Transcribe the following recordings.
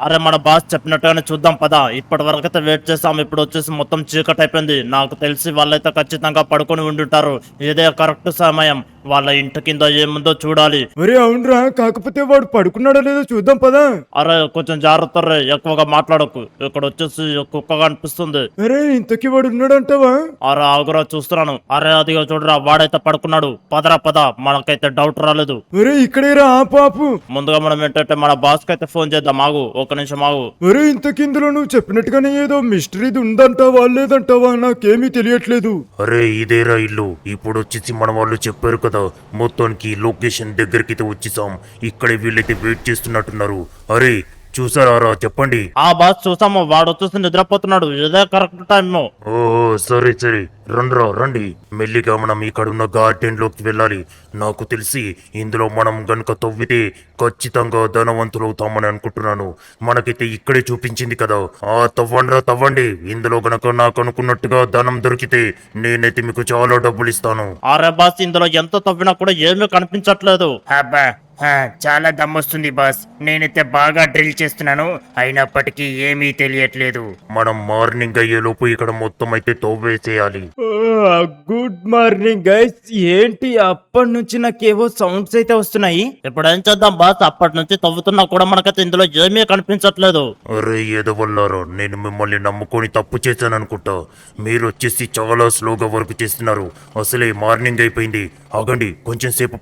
అరే మన బాస్ చెప్పినట్టుగానే చూద్దాం పదా. ఇప్పటి వరకైతే వెయిట్ చేసాం, ఇప్పుడు వచ్చేసి మొత్తం చీకటి అయిపోయింది. నాకు తెలిసి వాళ్ళైతే ఖచ్చితంగా పడుకొని ఉండుంటారు. ఇదే కరెక్ట్ సమయం, వాళ్ళ ఇంటి కింద ఏముందో చూడాలి. మరి అవునరా, కాకపోతే వాడు పడుకున్నాడో లేదో చూద్దాం పదా. అరే కొంచెం జాగ్రత్త రే, ఎక్కువగా మాట్లాడకు. ఇక్కడ వచ్చేసి కుక్క కనిపిస్తుంది. అరే ఇంతకీ వాడు ఉన్నాడంటావా? అరే ఆగురా చూస్తున్నాను. అరే అదిగో చూడరా, వాడైతే పడుకున్నాడు. పదరా పద, మనకైతే డౌట్ రాలేదు. ఒరే ఇక్కడేరా, ఆపు ఆపు. ముందుగా మనం ఏంటంటే మన బాస్ కి అయితే ఫోన్ చేద్దాం. ఆగు, ఒక నిమిషం ఆగు. ఒరే ఇంతకిందులో నువ్వు చెప్పినట్టుగానే ఏదో మిస్టరీది ఉందంటావా లేదంటావా నాకేమీ తెలియట్లేదు. అరే ఇదేరా ఇల్లు. ఇప్పుడు వచ్చేసి మన వాళ్ళు చెప్పారు కదా, మొత్తానికి లొకేషన్ దగ్గరికి వచ్చేసాం. ఇక్కడే వీళ్ళైతే వెయిట్ చేస్తున్నట్టున్నారు. అరే చూసారా, చెప్పండి. ఆ బాస్ చూసాము, వాడు వచ్చేసి నిద్రపోతున్నాడు. ఇదే కరెక్ట్ టైం. ఓహో సరే సరే, రండి. మెల్లిగా మనం ఇక్కడ ఉన్న గార్డెన్ లోకి వెళ్ళాలి. నాకు తెలిసి ఇందులో మనం గనుక తవ్వితే ఖచ్చితంగా ధనవంతులవుతామని అనుకుంటున్నాను. మనకైతే ఇక్కడే చూపించింది కదా, ఆ తవ్వండి. ఇందులో గనక నాకు అనుకున్నట్టుగా ధనం దొరికితే నేనైతే మీకు చాలా డబ్బులు ఇస్తాను. అరే బాస్, ఇందులో ఎంత తవ్వినా కూడా ఏమీ కనిపించట్లేదు. అబ్బా చాలా దమ్మొస్తుంది బాస్. నేనైతే బాగా డ్రిల్ చేస్తున్నాను, అయినప్పటికీ ఏమీ తెలియట్లేదు. మనం మార్నింగ్ అయ్యేలోపు ఇక్కడ మొత్తం అయితే తవ్వేసేయాలి. Good morning guys. ఏంటి అప్పటి నుంచి నాకేవో సౌండ్స్ అయితే వస్తున్నాయి. ఇప్పుడు ఏం చేద్దాం బాస్, అప్పటి నుంచి తవ్వుతున్నా కూడా మనకైతే ఇందులో ఏమీ కనిపించట్లేదు. అరే ఎదవల్లారా, నేను మిమ్మల్ని నమ్ముకొని తప్పు చేశాను అనుకుంటా. మీరు వచ్చేసి చాలా స్లోగా వర్క్ చేస్తున్నారు. అసలే మార్నింగ్ అయిపోయింది. ఆగండి, కొంచెం సేపు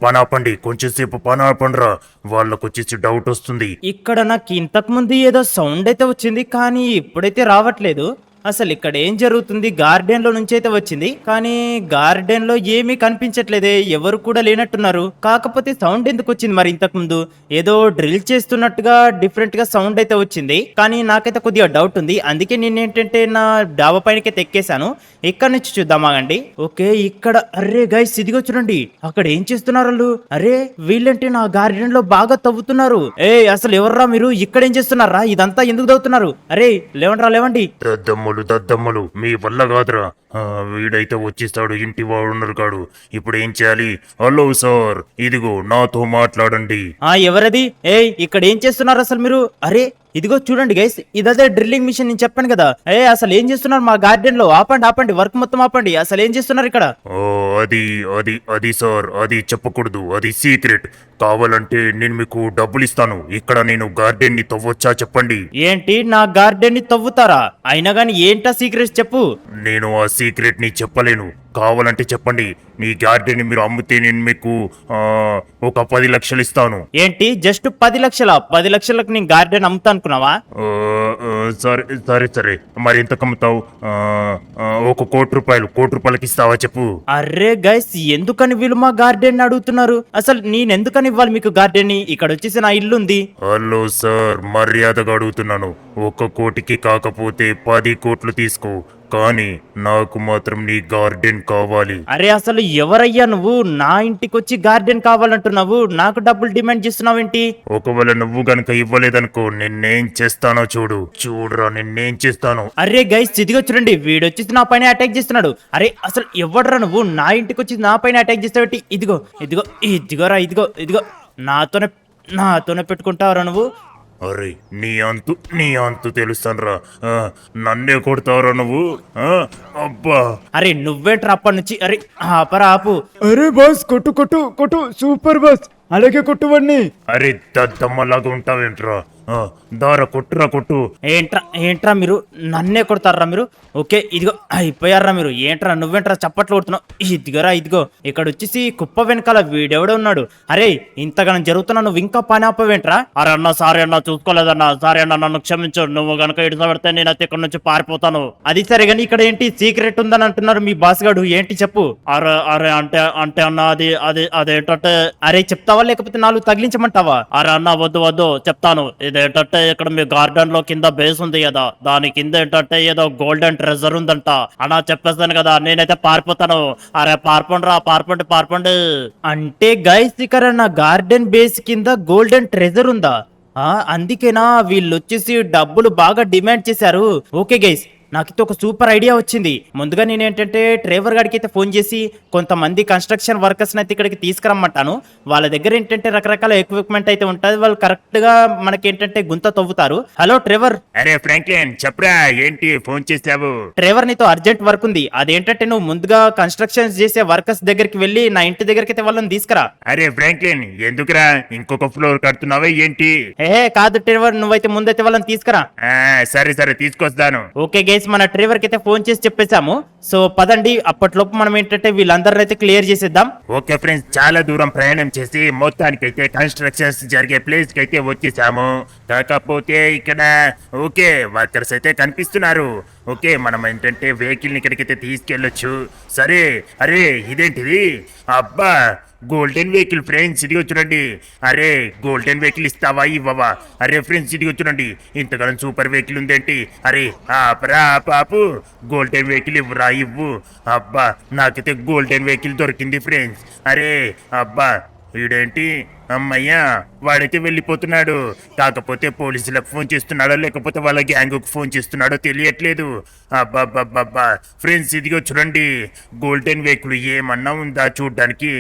పని ఆపండిరా. వాళ్ళకు వచ్చేసి డౌట్ వస్తుంది. ఇక్కడ నాకు ఇంతకు ముందు ఏదో సౌండ్ అయితే వచ్చింది, కానీ ఇప్పుడైతే రావట్లేదు. అసలు ఇక్కడ ఏం జరుగుతుంది? గార్డెన్ లో నుంచి అయితే వచ్చింది, కానీ గార్డెన్ లో ఏమీ కనిపించట్లేదే, ఎవరు కూడా లేనట్టున్నారు. కాకపోతే సౌండ్ ఎందుకు వచ్చింది మరి? ఇంతకు ముందు ఏదో డ్రిల్ చేస్తున్నట్టుగా డిఫరెంట్ గా సౌండ్ అయితే వచ్చింది, కానీ నాకైతే కొద్దిగా డౌట్ ఉంది. అందుకే నేను ఏంటంటే నా డాబా పైనకైతే ఎక్కేసాను. ఇక్కడ నుంచి చూద్దామాగండి. ఓకే ఇక్కడ, అరే గైస్ ఇదిగో చూడండి, అక్కడ ఏం చేస్తున్నారు వాళ్ళు? అరే వీళ్ళంటే నా గార్డెన్ లో బాగా తవ్వుతున్నారు. అసలు ఎవర్రా మీరు? ఇక్కడ ఏం చేస్తున్నారా? ఇదంతా ఎందుకు తవ్వుతున్నారు? అరే లేవండి. దద్దమ్మలు మీ వల్ల కాదురా. వీడైతే వచ్చేస్తాడు, ఇంటి వాడున్నారు కాడు. ఇప్పుడు ఏం చేయాలి? హలో సార్, ఇదిగో నాతో మాట్లాడండి. ఎవరది? ఇక్కడ ఏం చేస్తున్నారు అసలు మీరు? అరే ఇదిగో చూడండి గైస్, ఇదే డ్రిల్లింగ్ మిషన్. నేను చెప్పాను కదా. అసలు ఏం చేస్తున్నారు మా గార్డెన్ లో? ఆపండి, వర్క్ మొత్తం ఆపండి. అసలు ఏం చేస్తున్నారు ఇక్కడ? ఓ అది సార్, అది చెప్పకూడదు, అది సీక్రెట్. కావాలంటే నేను మీకు డబ్బులు ఇస్తాను. ఇక్కడ నేను గార్డెన్ ని తవ్వొచ్చా చెప్పండి. ఏంటి, నా గార్డెన్ ని తవ్వుతారా? అయినా గానీ ఏంటా సీక్రెట్ చెప్పు. నేను ఆ సీక్రెట్ ని చెప్పలేను. కావాలంటే చెప్పండి. మీ గార్డెన్ ని మీరు అమ్మితే నేను మీకు ఒక 10 లక్షలు ఇస్తాను. ఏంటి జస్ట్ 10 లక్షలా? 10 లక్షలకు నేను గార్డెన్ అమ్ముతా అనుకున్నావా? సరే మరి ఎంత కమ్ముతావు? 1 కోటి రూపాయలకి ఇస్తావా చెప్పు. అరే గైస్, ఎందుకని వీళ్ళు మా గార్డెన్ అడుగుతున్నారు? అసలు నేను ఎందుకని ఇవ్వాలి మీకు గార్డెన్ ని? ఇక్కడ వచ్చేసి నా ఇల్లు ఉంది. హలో సార్, మర్యాదగా అడుగుతున్నాను. 1 కోటికి కాకపోతే 10 కోట్లు తీసుకో, కానీ నాకు మాత్రం నీ గార్డెన్ కావాలి. అరే అసలు ఎవరయ్యా నువ్వు? నా ఇంటికి వచ్చి గార్డెన్ కావాలంటున్నావు, నాకు డబ్బులు డిమాండ్ చేస్తున్నావేంటి? ఒకవేళ నువ్వు గనక ఇవ్వలేదనుకో, నిన్నేం చేస్తానో చూడురా, నిన్నేం చేస్తాను. అరే గైస్ ఇదిగో చూడండి, వీడొచ్చేసి నా పైన అటాక్ చేస్తున్నాడు. అరే అసలు ఎవడరా నువ్వు? నా ఇంటికి వచ్చి నా పైన అటాక్ చేస్తావేంటి? ఇదిగోరా, ఇదిగో నాతోనే పెట్టుకుంటావరా నువ్వు? అరే నీ అంతు తెలుస్తానరా. నన్నే కొడతావరా నువ్వు? అబ్బా అరే నువ్వేంట్రా అప్పటి నుంచి? అరే ఆపు. అరే బాస్, కొట్టు సూపర్ బాస్, అలాగే కొట్టువన్నీ. అరే దద్దమ్మలాగా ఉంటావేంట్రా? దారా కొట్టు. ఏంట్రా మీరు నన్నే కొడతారా మీరు? ఓకే ఇదిగో అయిపోయారా మీరు? ఏంట్రా నువ్వేంట్రా చప్పట్లు కొడుతున్నావు? ఇదిగో ఇక్కడ వచ్చేసి కుప్ప వెనకాల వీడెవడో ఉన్నాడు. అరే ఇంతగానం జరుగుతున్నా నువ్వు ఇంకా పని ఆపవేంట్రా? అరే అన్న, సారీ అన్న, చూసుకోలేదన్నా, సారీ అన్న, నన్ను క్షమించు. నువ్వు గనక ఇటు పెడితే నేనైతే ఇక్కడ నుంచి పారిపోతాను. అది సరే గానీ ఇక్కడ ఏంటి సీక్రెట్ ఉందని అంటున్నారు మీ బాస్ గాడు, ఏంటి చెప్పు. అరే అంటే అన్న, అదేంటంటే. అరే చెప్తావా లేకపోతే నాలుగు తగిలించమంటావా? అరే అన్న వద్దు, చెప్తాను. ఇదేంటంటే ఇక్కడ మీ గార్డెన్ లో కింద బేస్ ఉంది కదా, దాని కింద ఏంటంటే ఏదో గోల్డెన్ ట్రెజర్ ఉందంట. అన్నా చెప్పేస్తాను కదా, నేనైతే పారిపోతాను. అరే పారిపోండి. అంటే గైస్ ఇక్కడ నా గార్డెన్ బేస్ కింద గోల్డెన్ ట్రెజర్ ఉందా? అందుకేనా వీళ్ళు వచ్చేసి డబ్బులు బాగా డిమాండ్ చేశారు. ఓకే గైస్, నాకైతే ఒక సూపర్ ఐడియా వచ్చింది. ముందుగా నేను ఏంటంటే ట్రేవర్ గారికి అయితే ఫోన్ చేసి కొంతమంది కన్స్ట్రక్షన్ వర్కర్స్ అయితే ఇక్కడికి తీసుకురమ్మంటాను. వాళ్ళ దగ్గర ఏంటంటే రకరకాల ఎక్విప్మెంట్ అయితే ఉంటుంది. వాళ్ళు కరెక్ట్ గా మనకి ఏంటంటే గుంత తవ్వుతారు. Hello Trevor. అరే ఫ్రాంక్లిన్ చెప్పరా, ఏంటి ఫోన్ చేసావు? ట్రేవర్ నీతో అర్జెంట్ వర్క్ ఉంది. అదేంటంటే నువ్వు ముందుగా కన్స్ట్రక్షన్స్ చేసే వర్కర్స్ దగ్గరికి వెళ్ళి నా ఇంటి దగ్గరికి అయితే వాళ్ళని తీసుకురా. అరే ఫ్రాంక్లిన్ ఎందుకురా, ఇంకొక ఫ్లోర్ కడుతున్నావా ఏంటి? కాదు ట్రేవర్, నువ్వైతే ముందైతే వాళ్ళని తీసుకురా. సరే సరే తీసుకొస్తాను. ఓకే గైస్, మన ట్రేవర్ కి అయితే ఫోన్ చేసి చెప్పేశాము. సో పదండి, అప్పట్లోపు మనం ఏంటంటే వీళ్ళందరిని అయితే క్లియర్ చేసేద్దాం. ఓకే ఫ్రెండ్స్, చాలా దూరం ప్రయాణం చేసి మొత్తానికైతే కన్స్ట్రక్షన్స్ జరిగే ప్లేస్ కి అయితే వచ్చేసాము. కాకపోతే ఇక్కడ ఓకే వర్కర్స్ అయితే కనిపిస్తున్నారు. ఓకే మనం ఏంటంటే వెహికల్ ని ఇక్కడికైతే తీసుకెళ్ళొచ్చు. సరే, అరే ఇదేంటిది, అబ్బా గోల్డెన్ వెహికల్ ఫ్రెండ్స్, ఇదిగో చూడండి. అరే గోల్డెన్ వెహికల్ ఇస్తావా ఇవ్వవా? అరే ఫ్రెండ్స్ ఇదిగో చూడండి, ఇంతకాలం సూపర్ వెహికల్ ఉందేంటి? అరే ఆపరా పాపు, గోల్డెన్ వెహికల్ ఇవ్వరా ఇవ్వు. అబ్బా నాకైతే గోల్డెన్ వెహికల్ దొరికింది ఫ్రెండ్స్. అరే అబ్బా వీడేంటి, అమ్మయ్యా వాడైతే వెళ్ళిపోతున్నాడు. కాకపోతే పోలీసులకు ఫోన్ చేస్తున్నాడో లేకపోతే వాళ్ళ గ్యాంగుకు ఫోన్ చేస్తున్నాడో తెలియట్లేదు. అబ్బాబ్బాబ్బా ఫ్రెండ్స్ ఇదిగో చూడండి, గోల్డెన్ వెహికల్ ఏమన్నా ఉందా చూడ్డానికి?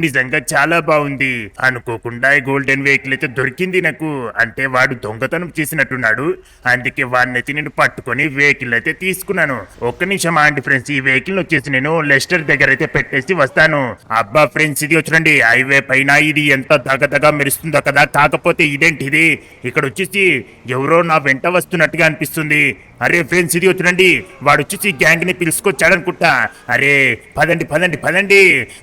నిజంగా చాలా బాగుంది. అనుకోకుండా ఈ గోల్డెన్ వెహికల్ అయితే దొరికింది నాకు. అంటే వాడు దొంగతనం చేసినట్టున్నాడు. అందుకే వాడిని అయితే నేను పట్టుకొని వెహికల్ అయితే తీసుకున్నాను. ఒక్క నిమిషం ఆంటీ ఫ్రెండ్స్, ఈ వెహికల్ వచ్చేసి నేను లెస్టర్ దగ్గర అయితే పెట్టేసి వస్తాను. అబ్బా ఫ్రెండ్స్ ఇదిగో చూడండి, హైవే పైన ఇది ఎంత దగదగా మెరుస్తుందో కదా. కాకపోతే ఇదేంటిది, ఇక్కడ వచ్చేసి ఎవరో నా వెంట వస్తున్నట్టుగా అనిపిస్తుంది. అరే ఫ్రెండ్స్ ఇది చూడండి, వాడు వచ్చేసి గ్యాంగ్ ని పిలుచుకొచ్చాడనుకుంటా. అరే పదండి పదండి పదండి.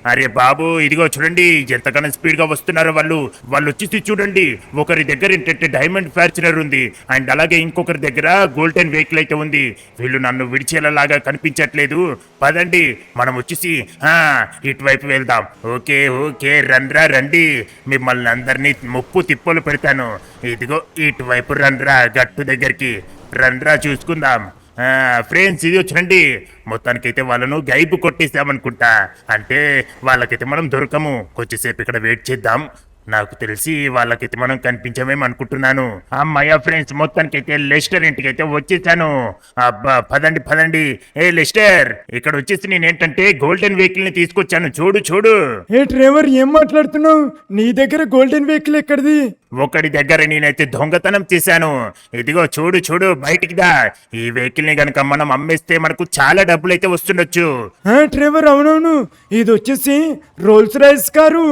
అరే బాబు ఇదిగో చూడండి, ఎంతగానో స్పీడ్ గా వస్తున్నారో వాళ్ళు వచ్చేసి చూడండి. ఒకరి దగ్గర ఏంటంటే డైమండ్ ఫార్చునర్ ఉంది, అండ్ అలాగే ఇంకొకరి దగ్గర గోల్డెన్ వెహికల్ అయితే ఉంది. వీళ్ళు నన్ను విడిచేలాగా కనిపించట్లేదు. పదండి మనం వచ్చేసి ఇటువైపు వెళ్దాం. ఓకే ఓకే రండ్రా రండి, మిమ్మల్ని అందరినీ ముప్పు తిప్పలు పెడతాను. ఇదిగో ఇటువైపు రండ్రా, గట్టు దగ్గరికి రండ్రా, చూసుకుందాం. ఫ్రెండ్స్ ఇది చూడండి, మొత్తానికైతే వాళ్ళను గైబు కొట్టేసామనుకుంటా. అంటే వాళ్ళకైతే మనం దొరకము. కొంచెంసేపు ఇక్కడ వెయిట్ చేద్దాం. నాకు తెలిసి వాళ్ళకైతే మనం కనిపించమేమనుకుంటున్నాను. అమ్మాయ ఫ్రెండ్స్, మొత్తానికైతే లెస్టర్ ఇంటికి అయితే వచ్చేసాను. అబ్బా పదండి పదండి. ఏ లెస్టర్, ఇక్కడ వచ్చేసి నేనేంటంటే గోల్డెన్ వెహికల్ ని తీసుకొచ్చాను, చూడు చూడు. ఏ డ్రైవర్ ఏం మాట్లాడుతున్నావు? నీ దగ్గర గోల్డెన్ వెహికల్ ఎక్కడిది? ఒకటి దగ్గర నేనైతే దొంగతనం చేశాను. ఇదిగో చూడు చూడు, బయటికి దా. ఈ వెహికల్ ని గనక మనం అమ్మేస్తే మనకు చాలా డబ్బులు అయితే వస్తుండొచ్చు. డ్రైవర్ అవునవును, ఇది వచ్చేసి రోల్స్ రాయిస్ కారు.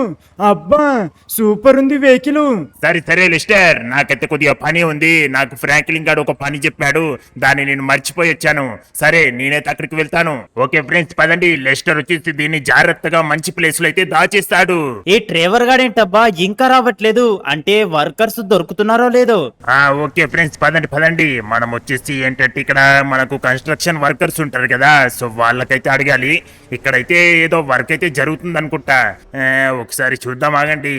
అబ్బా సూపర్ ఉంది వెహికల్. సరే సరే లెస్టర్, నాకైతే కొద్దిగా పని ఉంది. నాకు ఫ్రాంక్లిన్ గారు ఒక పని చెప్పాడు, దాన్ని నేను మర్చిపోయి వచ్చాను. సరే నేనైతే అక్కడికి వెళ్తాను. ఓకే ఫ్రెండ్స్ పదండి. లెస్టర్ వచ్చేసి దీన్ని జాగ్రత్తగా మంచి ప్లేస్ లో అయితే దాచేస్తాడు. ఈ ట్రేవర్ గాడేంటబ్బా ఇంకా రావట్లేదు? అంటే వర్కర్స్ దొరుకుతున్నారో లేదో. ఓకే ఫ్రెండ్స్ పదండి పదండి. మనం వచ్చేసి ఏంటంటే ఇక్కడ మనకు కన్స్ట్రక్షన్ వర్కర్స్ ఉంటారు కదా, సో వాళ్ళకైతే అడగాలి. ఇక్కడైతే ఏదో వర్క్ అయితే జరుగుతుంది అనుకుంటా. ఒకసారి చూద్దాం ఆగండి.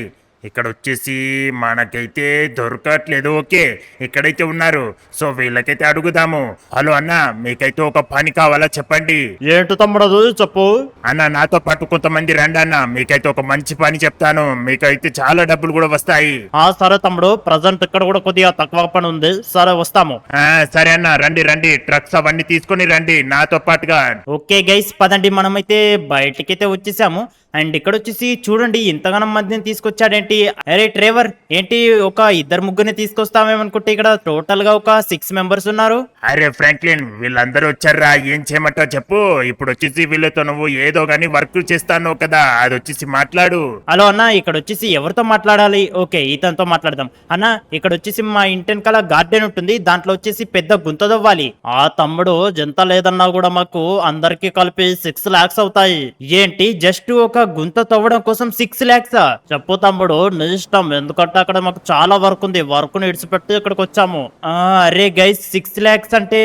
ఇక్కడ వచ్చేసి మనకైతే దొరకట్లేదు. ఓకే ఇక్కడైతే ఉన్నారు, సో వీళ్ళకైతే అడుగుదాము. హలో అన్న, మీకైతే ఒక పని కావాలా చెప్పండి. ఏంటి తమ్ముడు చెప్పు. అన్న నాతో పాటు కొంతమంది రండి అన్న, మీకైతే ఒక మంచి పని చెప్తాను. మీకైతే చాలా డబ్బులు కూడా వస్తాయి. సరే తమ్ముడు, ప్రజెంట్ ఇక్కడ కూడా కొద్దిగా తక్కువ పని ఉంది. సరే వస్తాము. సరే అన్న రండి రండి, ట్రక్స్ అవన్నీ తీసుకొని రండి నాతో పాటుగా. ఓకే గైస్ పదండి, మనమైతే బయటికైతే వచ్చేసాము. అండ్ ఇక్కడ వచ్చేసి చూడండి, ఇంతగానం మందిని తీసుకొచ్చాడేంటి? అరే ట్రేవర్, ఏంటి ఒక ఇద్దరు ముగ్గురిని తీసుకొస్తామేమనుకుంటే ఇక్కడ టోటల్ గా ఒక 6 మెంబర్స్ ఉన్నారు. అరే ఫ్రాంక్లిన్, వీళ్ళందరూ వచ్చారా? ఏం చేయమంటావు చెప్పు. ఇప్పుడు వచ్చేసి వీళ్ళతో నువ్వు ఏదో గానీ వర్క్ చేస్తాను కదా, అది వచ్చేసి మాట్లాడు. హలో అన్న, ఇక్కడ వచ్చేసి ఎవరితో మాట్లాడాలి? ఓకే ఇతనితో మాట్లాడదాం. అన్న ఇక్కడ వచ్చేసి మా ఇంటెనకాల గార్డెన్ ఉంటుంది, దాంట్లో వచ్చేసి పెద్ద గుంత తవ్వాలి. తమ్ముడు జంత లేదన్నా కూడా మాకు అందరికి కలిపి 6 lakhs అవుతాయి. ఏంటి జస్ట్ ఒక గుంత తవ్వడం కోసం 6 lakhs? చెప్పు తమ్ముడు, నీ ఇష్టం. ఎందుకంటే అక్కడ మాకు చాలా వర్క్ ఉంది, వర్క్ ని ఇడిచిపెట్టి ఇక్కడికి వచ్చాము. అరే గైస్ 6 lakhs అంటే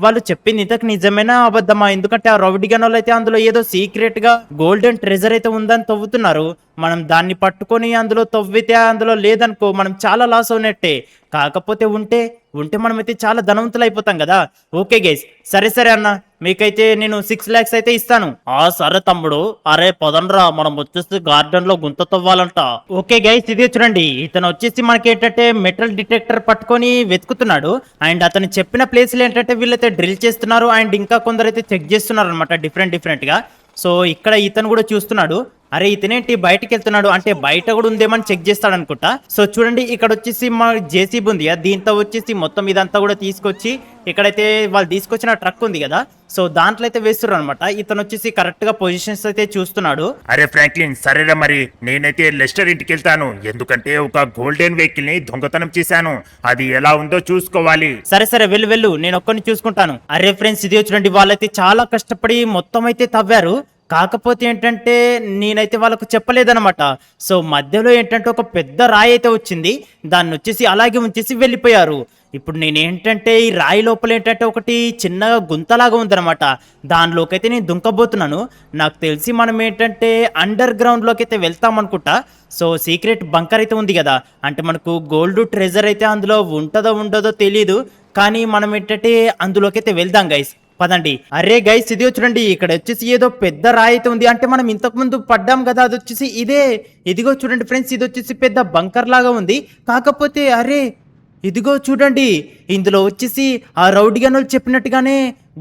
వాళ్ళు చెప్పింది ఇంతకు నిజమేనా అబద్ధమా? ఎందుకంటే ఆ రౌడీ గన్ వాళ్ళు అయితే అందులో ఏదో సీక్రెట్ గా గోల్డెన్ ట్రెజర్ అయితే ఉందని తవ్వుతున్నారు. మనం దాన్ని పట్టుకొని అందులో తవ్వితే అందులో లేదనుకో మనం చాలా లాస్ అవునట్టే. కాకపోతే ఉంటే మనమైతే చాలా ధనవంతులు అయిపోతాం కదా. ఓకే గైస్, సరే సరే అన్న, మీకైతే నేను 6 lakhs అయితే ఇస్తాను. సరే తమ్ముడు. అరే పదండ్రా, మనం వచ్చేసి గార్డెన్ లో గుంత తవ్వాలంట. ఓకే గైస్ ఇదే చూడండి, ఇతను వచ్చేసి మనకి ఏంటంటే మెటల్ డిటెక్టర్ పట్టుకొని వెతుకుతున్నాడు. అండ్ అతను చెప్పిన ప్లేస్లు ఏంటంటే వీళ్ళైతే అయితే డ్రిల్ చేస్తున్నారు అండ్ ఇంకా కొందరు అయితే చెక్ చేస్తున్నారు అనమాట డిఫరెంట్ గా. సో ఇక్కడ ఇతను కూడా చూస్తున్నాడు, అరే ఇతనేంటి బయటకు వెళ్తున్నాడు అంటే బయట కూడా ఉందేమని చెక్ చేస్తాడు అనుకుంటా. సో చూడండి ఇక్కడ వచ్చేసి మా జేసీబీ ఉంది కదా, దీంతో వచ్చేసి మొత్తం ఇదంతా కూడా తీసుకొచ్చి ఇక్కడైతే వాళ్ళు తీసుకొచ్చిన ట్రక్ ఉంది కదా, సో దాంట్లో అయితే వేస్తున్నారు అనమాట. ఇతను వచ్చేసి కరెక్ట్ గా పొజిషన్స్ అయితే చూస్తున్నాడు. అరే ఫ్రాంక్లిన్, సరేరా మరి నేనైతే లెస్టర్ ఇంటికి వెళ్తాను, ఎందుకంటే ఒక గోల్డెన్ వెహికల్ ని దొంగతనం చేశాను, అది ఎలా ఉందో చూసుకోవాలి. సరే వెళ్ళు, నేను ఒక్కరిని చూసుకుంటాను. అరే ఫ్రెండ్స్ ఇది చూడండి, వాళ్ళైతే చాలా కష్టపడి మొత్తం అయితే తవ్వారు. కాకపోతే ఏంటంటే నేనైతే వాళ్ళకు చెప్పలేదన్నమాట. సో మధ్యలో ఏంటంటే ఒక పెద్ద రాయి అయితే వచ్చింది, దాన్ని వచ్చేసి అలాగే ఉంచేసి వెళ్ళిపోయారు. ఇప్పుడు నేనేంటంటే ఈ రాయి లోపల ఏంటంటే ఒకటి చిన్నగా గుంతలాగా ఉందన్నమాట, దానిలోకి అయితే నేను దుంకబోతున్నాను. నాకు తెలిసి మనం ఏంటంటే అండర్ గ్రౌండ్ లోకి అయితే వెళ్తాం అనుకుంటా. సో సీక్రెట్ బంకర్ అయితే ఉంది కదా, అంటే మనకు గోల్డ్ ట్రెజర్ అయితే అందులో ఉంటుందో ఉండదో తెలియదు, కానీ మనం ఏంటంటే అందులోకి అయితే వెళ్దాం గైస్, పదండి. అరే గైస్ ఇది చూడండి, ఇక్కడ వచ్చేసి ఏదో పెద్ద రాయి అయితే ఉంది, అంటే మనం ఇంతకు ముందు పడ్డాం కదా, అది వచ్చేసి ఇదిగో చూడండి ఫ్రెండ్స్, ఇది వచ్చేసి పెద్ద బంకర్ లాగా ఉంది. కాకపోతే అరే ఇదిగో చూడండి, ఇందులో వచ్చేసి ఆ రౌడీ గనులు చెప్పినట్టుగానే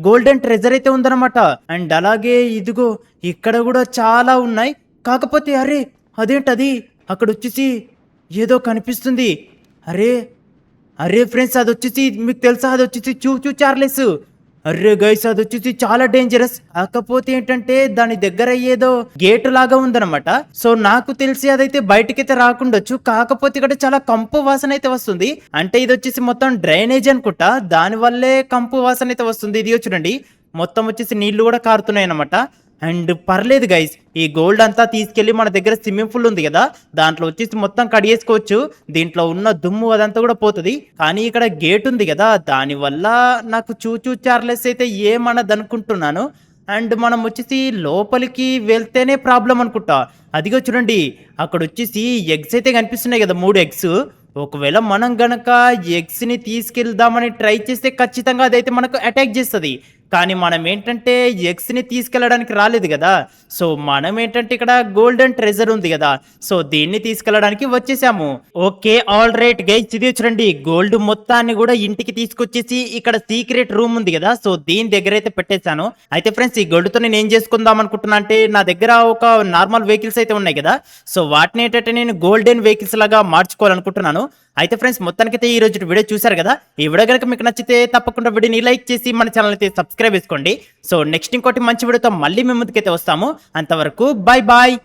గోల్డెన్ ట్రెజర్ అయితే ఉందన్నమాట. అండ్ అలాగే ఇదిగో ఇక్కడ కూడా చాలా ఉన్నాయి. కాకపోతే అరే అదేంటది, అక్కడ వచ్చేసి ఏదో కనిపిస్తుంది. అరే ఫ్రెండ్స్ అది వచ్చేసి మీకు తెలుసా, అది వచ్చేసి చూ చార్లెస్. అర్రే గైస్ అది వచ్చేసి చాలా డేంజరస్. కాకపోతే ఏంటంటే దాని దగ్గర ఏదో గేట్ లాగా ఉందన్నమాట. సో నాకు తెలిసి అదైతే బయటకైతే రాకుండొచ్చు, కాకపోతే ఇక్కడ చాలా కంపు వాసన అయితే వస్తుంది. అంటే ఇది వచ్చేసి మొత్తం డ్రైనేజ్ అనుకుంటా, దాని వల్లే కంపు వాసన అయితే వస్తుంది. ఇది చూడండి మొత్తం వచ్చేసి నీళ్లు కూడా కారుతున్నాయి అన్నమాట. అండ్ పర్లేదు గైస్, ఈ గోల్డ్ అంతా తీసుకెళ్లి మన దగ్గర స్విమ్మింగ్ పూల్ ఉంది కదా, దాంట్లో వచ్చేసి మొత్తం కడిగేసుకోవచ్చు, దీంట్లో ఉన్న దుమ్ము అదంతా కూడా పోతుంది. కానీ ఇక్కడ గేట్ ఉంది కదా, దానివల్ల నాకు చార్లెస్ అయితే ఏమన్నది అనుకుంటున్నాను. అండ్ మనం వచ్చేసి లోపలికి వెళ్తేనే ప్రాబ్లం అనుకుంటా. అదిగో చూడండి అక్కడ వచ్చేసి ఎగ్స్ అయితే కనిపిస్తున్నాయి కదా, 3 ఎగ్స్. ఒకవేళ మనం గనక ఎగ్స్ ని తీసుకెళ్దామని ట్రై చేస్తే ఖచ్చితంగా అదైతే మనకు అటాక్ చేస్తుంది. కానీ మనం ఏంటంటే ఎగ్స్ ని తీసుకెళ్ళడానికి రాలేదు కదా, సో మనం ఏంటంటే ఇక్కడ గోల్డెన్ ట్రెజర్ ఉంది కదా, సో దీన్ని తీసుకెళ్ళడానికి వచ్చేసాము. ఓకే ఆల్ రైట్ గైస్ ఇది చూడండి, గోల్డ్ మొత్తాన్ని కూడా ఇంటికి తీసుకొచ్చేసి ఇక్కడ సీక్రెట్ రూమ్ ఉంది కదా, సో దీని దగ్గర అయితే పెట్టేశాను. అయితే ఫ్రెండ్స్ ఈ గోల్డ్ తో నేను ఏం చేసుకుందాం అనుకుంటున్నా అంటే, నా దగ్గర ఒక నార్మల్ వెహికల్స్ అయితే ఉన్నాయి కదా, సో వాటిని ఏంటంటే నేను గోల్డెన్ వెహికల్స్ లాగా మార్చుకోవాలనుకుంటున్నాను. అయితే ఫ్రెండ్స్ మొత్తానికైతే ఈ రోజు వీడియో చూసారు కదా, ఈ వీడియో కనుక మీకు నచ్చితే తప్పకుండా వీడియోని లైక్ చేసి మన ఛానల్ అయితే సబ్స్క్రైబ్ చేసుకోండి. సో నెక్స్ట్ ఇంకోటి మంచి వీడియోతో మళ్ళీ మీ ముందుకైతే వస్తాము. అంతవరకు బాయ్.